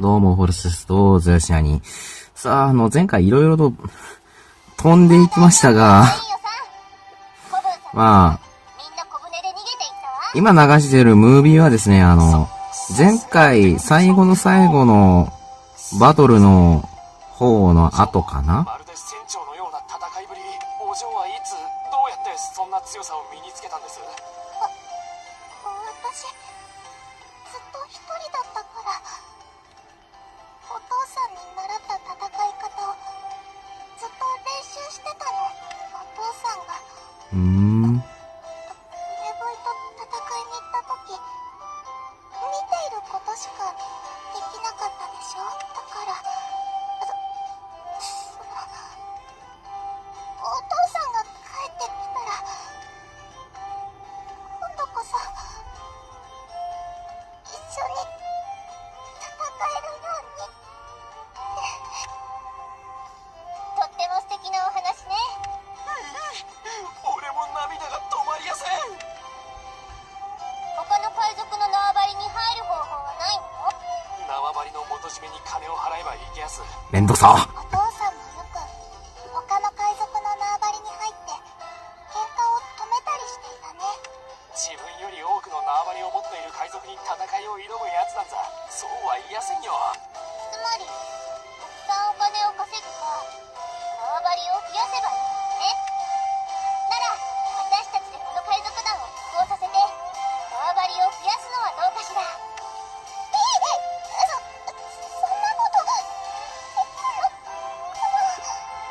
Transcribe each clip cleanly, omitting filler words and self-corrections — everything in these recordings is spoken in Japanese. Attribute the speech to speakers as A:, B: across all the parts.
A: どうも、フォルスです。どうぞよしなに。さあ、前回いろいろと飛んでいきましたが、まあ、今流してるムービーはですね、前回最後の最後のバトルの方の後かな。
B: まるで船長のような戦いぶり、お嬢はいつどうやってそんな強さを身につけたんです？
C: 私ずっと一人だったから、お父さんに習った戦い方をずっと練習してたの。お父さんが上ボイと戦いに行った時、見ていることしかできなかったでしょ。だからお父さんが帰ってきたら今度こそ一緒に戦えるように。とっても素敵なお話ね。
B: 俺も涙が止まりやせん。
C: 他の海賊の縄張りに入る方法はないの？
B: 縄張りの元締めに金を払えばいけやす。
A: めんどくさ。
C: お父さんもよく他の海賊の縄張りに入って喧嘩を止めたりしていたね。
B: 自分より多くの縄張りを持っている海賊に戦いを挑むやつなんざそうは言いやせんよ。
C: つまりたくさんお金を稼ぐか縄張りを増やせばいいんだね。なら私たちでこの海賊団を復興させて縄張りを増やすのはどうかしら。そんなことできる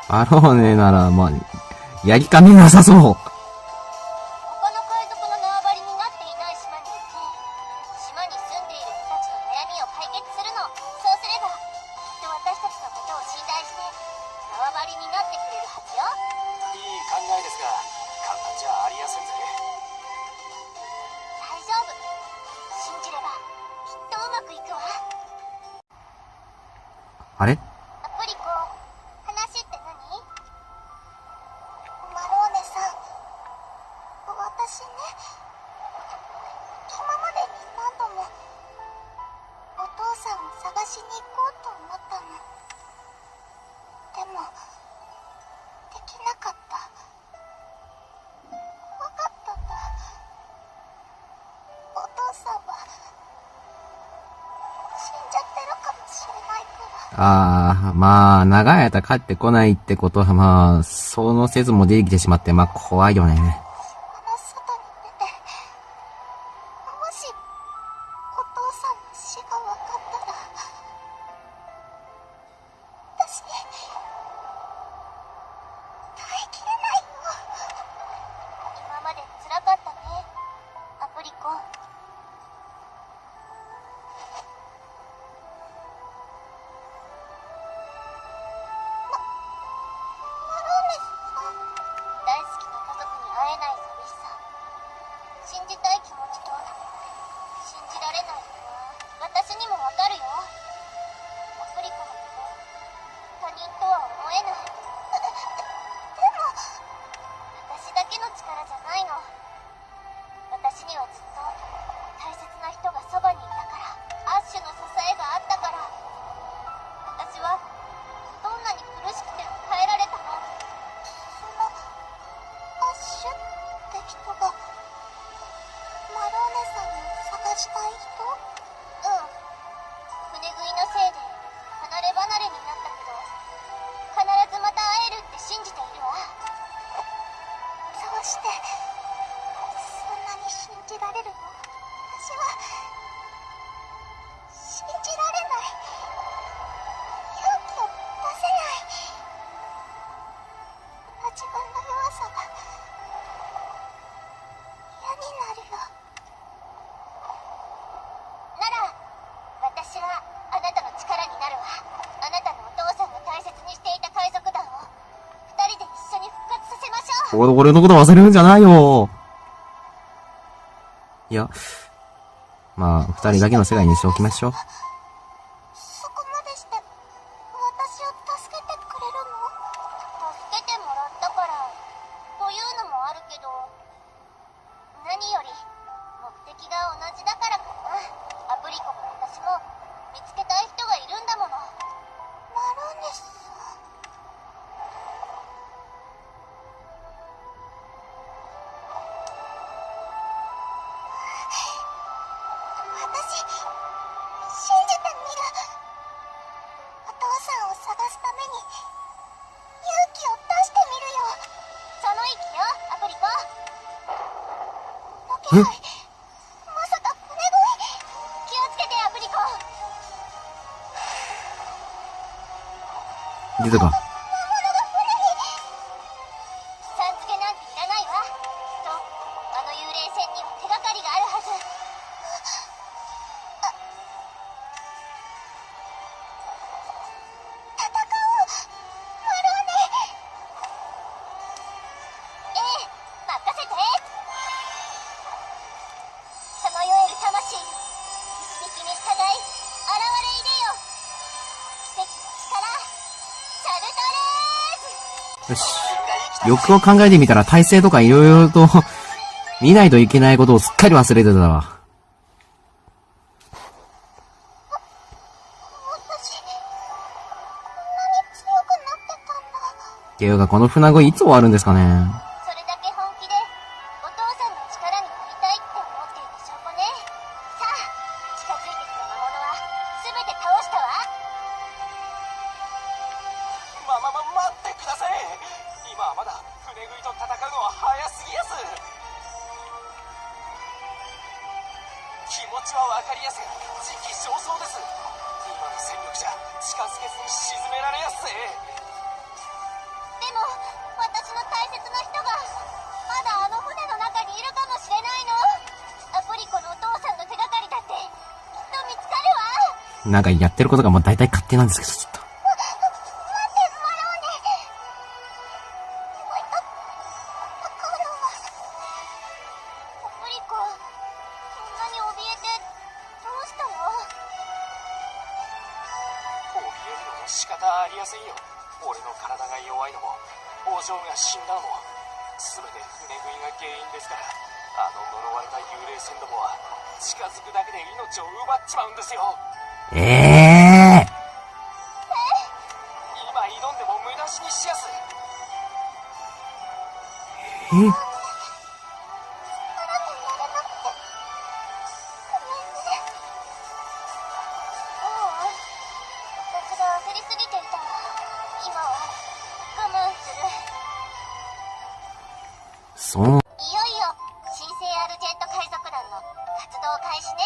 C: の？
A: アローネなら、まあ、やりかねなさそう。
C: 他の海賊の縄張りになっていない島に行って島に住んでいる人たちの悩みを解決するの。そうすればきっと私たちのことを信頼して縄張りになってくれるはずよ。
B: いい考えですが簡単じゃありやせんぜ。
C: 大丈夫、信じればきっとうまくいくわ。
A: あれ？
C: アプリコ、話って何？マローネさん、私ね、今までに何度もお父さんを探しに行こうと思ったの。でもできなかった。怖かったんだ。お父さんは死んじゃってるかもしれないから。
A: ああ、まあ、長い間帰ってこないってことは、まあ、その説も出てきてしまって、まあ、怖いよね。
C: 島の外に出て、もしお父さんの死が分かったら、私耐えきれないよ。今まで辛かったね、アプリコ。大好きな家族に会えない寂しさ、信じたい気持ちと信じられない不安、私にもわかるよ。アプリコのこと他人とは思えない。でも私だけの力じゃないの。私にはずっと大切な人がそばにいたから、アッシュの支えがあったから、私はどんなに苦しくても耐えられたの。そのアッシュって人がマローネさんを探したい人？うん。船食いのせいで離れ離れになったけど、必ずまた会えるって信じているわ。どうしてそんなに信じられるの？私は信じられない。勇気を出せない。自分の弱さが嫌になるよ。なら私はあなたの力になるわ。あなたのお父さんが大切にしていた海賊団を二人で一緒に復活させましょう。
A: 俺のこと忘れるんじゃないよ。いや、まあ、二人だけの世界にしておきましょう。
C: そこまでして私を助けてくれるの？助けてもらったからというのもあるけど、何より目的が同じだからかな。アプリコも私も見つけたい人がいるまさか船恋。気をつけてアプリコ。
A: 出たか。
C: 魔物が船に。さん付けなんていらないわ。と、あの幽霊船には手がかりがあるはず。戦おう、マローネ。ええ、任せて。さまよえる魂よ、導きに従い、現れいでよ。奇跡の力、シャルトレーズ。
A: よし。よくを考えてみたら体勢とかいろいろと見ないといけないことをすっかり忘れてたわ。
C: 私、こんなに強くなってたんだ。
A: っていうか、この船恋いつ終わるんですかね。
C: それだけ本気でお父さんの力になりたいって思っている証拠ね。さあ、近づいてきた魔物は全て倒したわ。
B: 待ってください。今はまだ船食いと戦うのは早すぎやす。気持ちはわかりやすが時期尚早です。今の戦力じゃ近づけずに沈められやすぜ。
C: でも私の大切な人がまだあの船の中にいるかもしれないの。アプリコのお父さんの手がかりだってきっと見つかるわ。
A: なんかやってることがもう大体勝手なんですけど、ちょっと。
B: 仕方ありやせんよ。俺の体が弱いのもお嬢が死んだのも全て船食いが原因ですから。あの呪われた幽霊船どもは近づくだけで命を奪っちまうんですよ。
A: ええ
B: 今挑んでも無駄死にしやす。
C: 焦りすぎていたわ。今は我慢する。
A: そう。
C: いよいよ新生アルジェント海賊団の活動開始ね。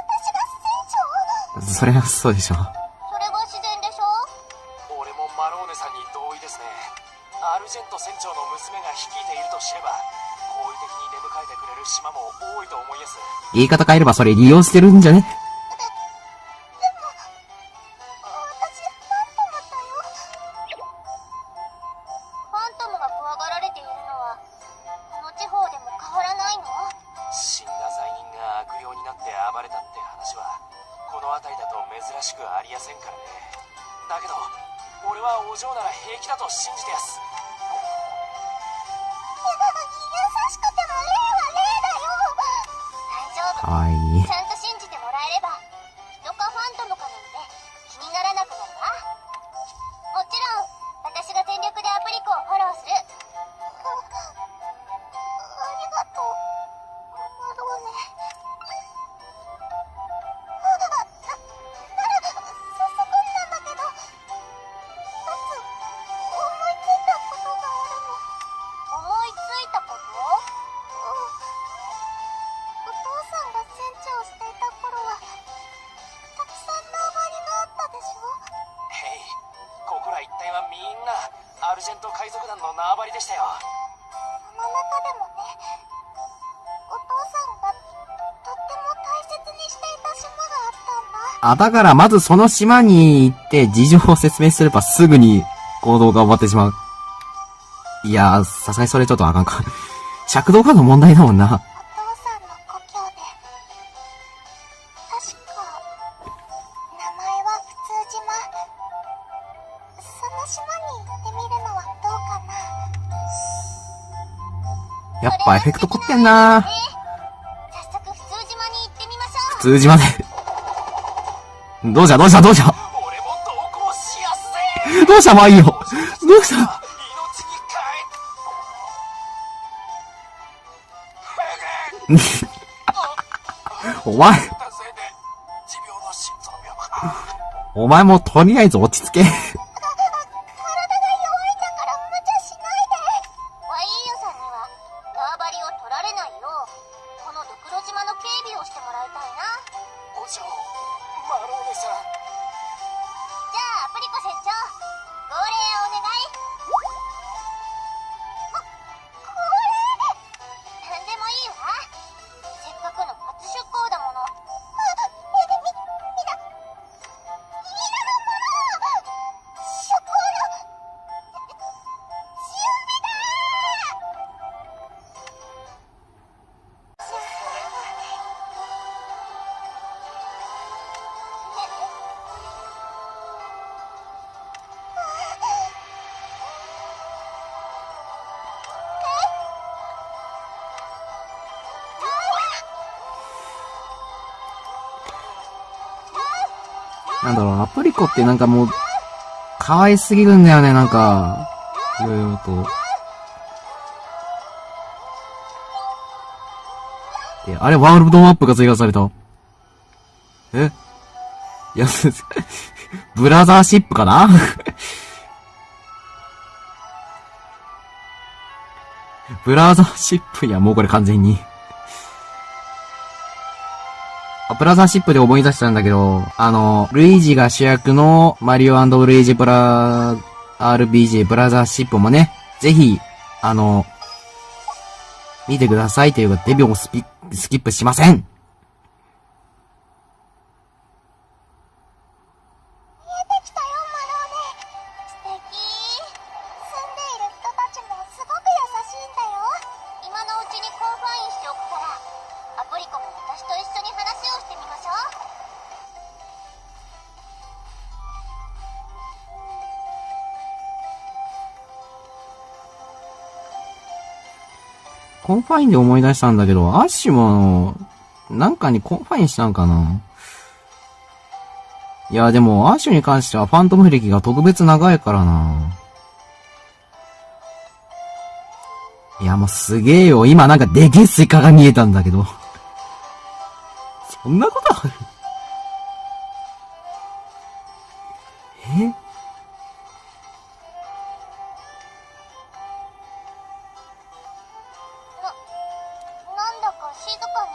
C: 私が船長？
A: それはそうでしょ。
C: それが自然でしょ。
B: 俺もマローネさんに同意ですね。アルジェント船長の娘が率いていると知れば好意的に出迎えてくれる島も多いと思いやす。
A: 言い方変えればそれ利用してるんじゃね？
C: ファントムが怖がられているのはこの地方でも変わらないの？
B: 死んだ罪人が悪霊になって暴れたって話はこの辺りだと珍しくありやせんからね。だけど俺はお嬢なら平気だと信じてやす。
C: 優しくても霊は霊だよ。大丈夫。
A: かわいい。
C: ちゃんと信じてもらえれば人かファントムかなんて気にならなくなるわ。もちろん私が全力でアプリコをフォローする。ありがとう、マローネ。なら早速なんだけど、一つ思いついたことがあるの。思いついたこと？お父さんが船長をしていた頃はたくさん縄張りがあったでしょ。
B: へい、ここら一帯はみんなアルジェント海賊団の縄張りでしたよ。
C: その中でもね、お父さんがとっても大切にしていた島があったんだ。
A: あ、だからまずその島に行って事情を説明すればすぐに行動が終わってしまう。いやー、さすがにそれちょっとあかんか。尺度化の問題だもんな。
C: お父さんの故郷で、確か名前は普通島。その島に行ってみるのはどうかな。
A: やっぱエフェクト凝ってんな。
C: 早速普通島に行ってみましょう。
A: 普通島で。どうしたどうしたどうした
B: 俺も同行しやすぜ。
A: どうしたまあいいよ。どうした
B: 命に変
A: お前、
B: えたせいで持病の心臓病。
A: お前もとりあえず落ち着け。
C: 体が弱いんだから無茶しないで。いたいな。
B: お嬢、マローネさん。
C: じゃあアプリコ船長、号令をお願い。号令なんでもいいわ。せっかくの初出航だもの。出航の準備だ。
A: なんだろう、アプリコってなんかもう、可愛すぎるんだよね、なんか。いろいろと。で、あれ、ワールドマップが追加された。えいや、ブラザーシップかなブラザーシップ、いや、もうこれ完全に。ブラザーシップで思い出したんだけど、ルイージが主役のマリオ&ルイージRPG ブラザーシップもね、ぜひ、見てくださいというか、デビューをスキップしません。コンファインで思い出したんだけど、アッシュも、なんかにコンファインしたんかな。いや、でも、アッシュに関してはファントム歴が特別長いからな。いや、もうすげえよ。今なんかでけえスイカが見えたんだけど。そんなことある？
C: なんだか静かね。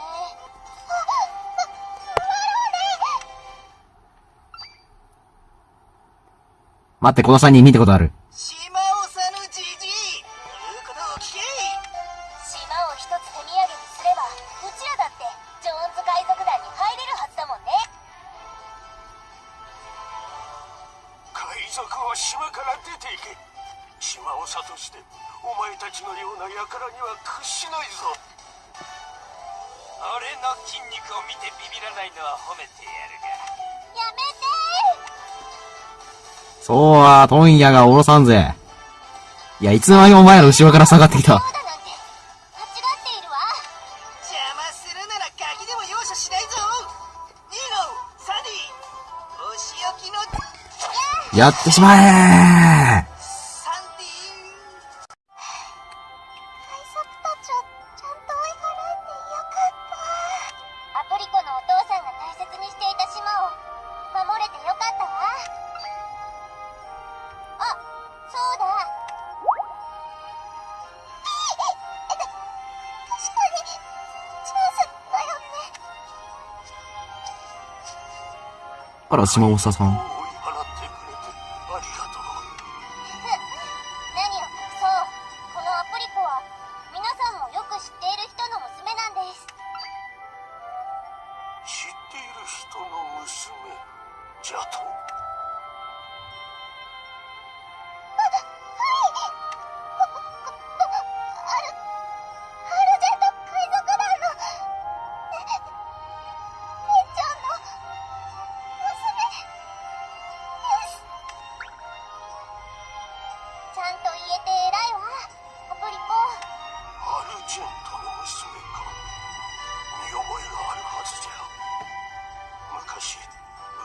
A: 待って、この3人見たことある。
B: 島をさぬじじい、言うことを聞け。
C: 島を一つ手土産にすれば、うちらだってジョーンズ海賊団に入れるはずだもんね。
B: 海賊は島から出ていけ。島を諭して、お前たちのような輩には屈しないぞ。俺の筋肉を見てビビらないのは褒めてやるが。
C: やめて
A: そうは、問屋がおろさんぜ。いや、いつの間にお前ら後ろから下がってきた。
C: そうだなんて間違っているわ。
B: 邪魔するならガキでも容赦しないぞ。ニーノ、サディ、お仕置きの
A: やってしまえ
B: サンディ。
C: 海賊たちをちゃんと追い払えてよかった。アプリコのお父さんが大切にしていた島を守れてよかったわ。あ、そうだ。確かにチャンスだよね。
A: あら、島長さん。
B: 追い払ってくれてありがとう。
C: 何を隠そう、このアプリコは皆さんもよく知っている人の娘なんです。
B: 知っている人の娘じゃと。アルジェント海賊団の船長の娘です。ちゃんと言えて偉いわ、アプリコ。アルジェントの娘か。見覚えがあるはずじゃ。昔う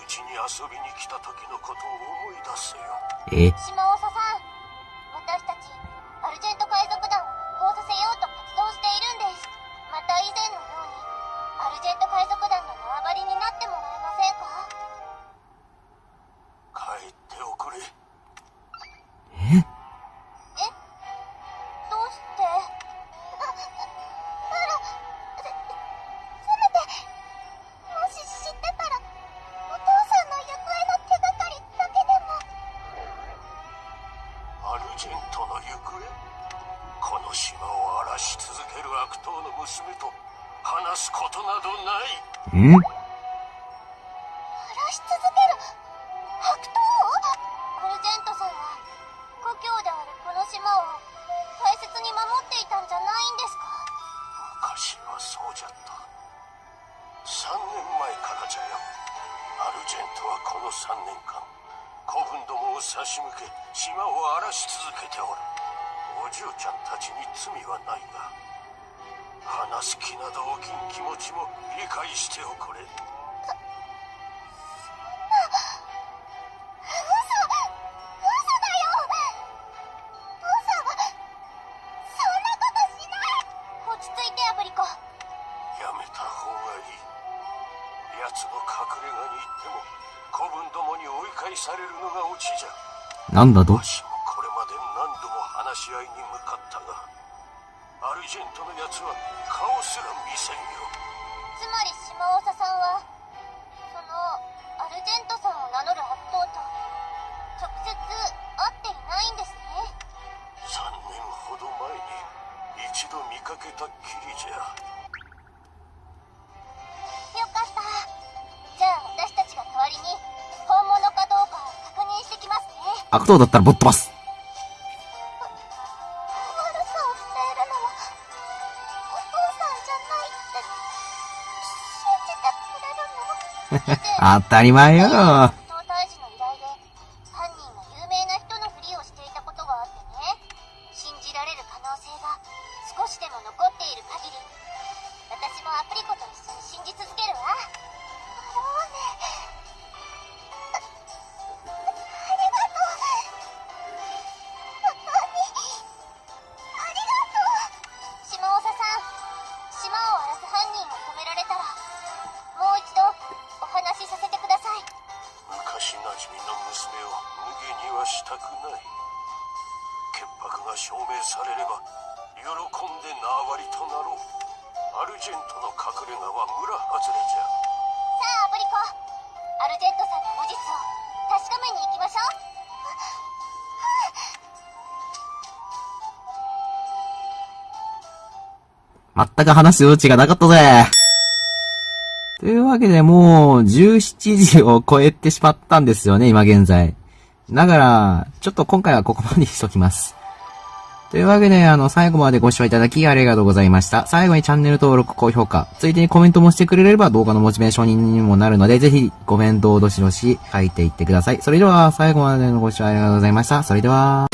B: ちに遊びに来た時のことを思い出せよ。
C: 島長さん、私たちアルジェント海賊団を復興させようと活動しているんです。また以前のようにアルジェント海賊団の縄張りになってもらえませんか？
B: 帰っておくれ。
C: どうして？せめて
B: ない。
A: ん？
C: 荒らし続ける悪党？アルジェントさんは故郷であるこの島を大切に守っていたんじゃないんですか？
B: 昔はそうじゃった。3年前からじゃよ。アルジェントはこの3年間子分どもを差し向け島を荒らし続けておる。お嬢ちゃんたちに罪はないが、話す気など起きん気持ちも理解しておくれ。
C: 嘘だよ。父さんはそんなことしない。落ち着いてアブリコ。
B: やめた方がいい。奴の隠れ家に行っても子分どもに追い返されるのがオチじゃ。
A: なんだと？
B: わしもこれまで何度も話し合いに向かったが、アルジェントの奴は顔すら見せんよ。
C: つまり島長さんはそのアルジェントさんを名乗る悪党と直接会っていないんですね。
B: 3年ほど前に一度見かけたっきりじゃ。
C: よかった。じゃあ私たちが代わりに本物かどうかを確認してきますね。
A: 悪党だったらぶっ飛ばす。
C: 悪さをしているのはお父さんじゃないって信じてくれるの？
A: 当たり前よ。
C: 悪党退治の依頼で犯人が有名な人のふりをしていたことがあってね、信じられる可能性が少しでも残っている限り私もアプリコと一緒に信じ続けるわ。ローネ、ありがとう。本当にありがとう。島長さん、島を荒らす犯人を止められたらもう一度お話しさせてください。
B: 昔なじみの娘を無下にはしたくない。潔白が証明されれば喜んで縄張りとなろう。アルジェントの隠れ家は村外れじゃ。
C: さあアプリコ、アルジェントさんの無実を確かめに行きましょう。
A: 全く話す余地がなかったぜ。というわけでもう17時を超えてしまったんですよね、今現在。だから、ちょっと今回はここまでにしときます。というわけで、最後までご視聴いただきありがとうございました。最後にチャンネル登録、高評価、ついでにコメントもしてくれれば動画のモチベーションにもなるので、ぜひコメントをどしどし書いていってください。それでは、最後までのご視聴ありがとうございました。それでは。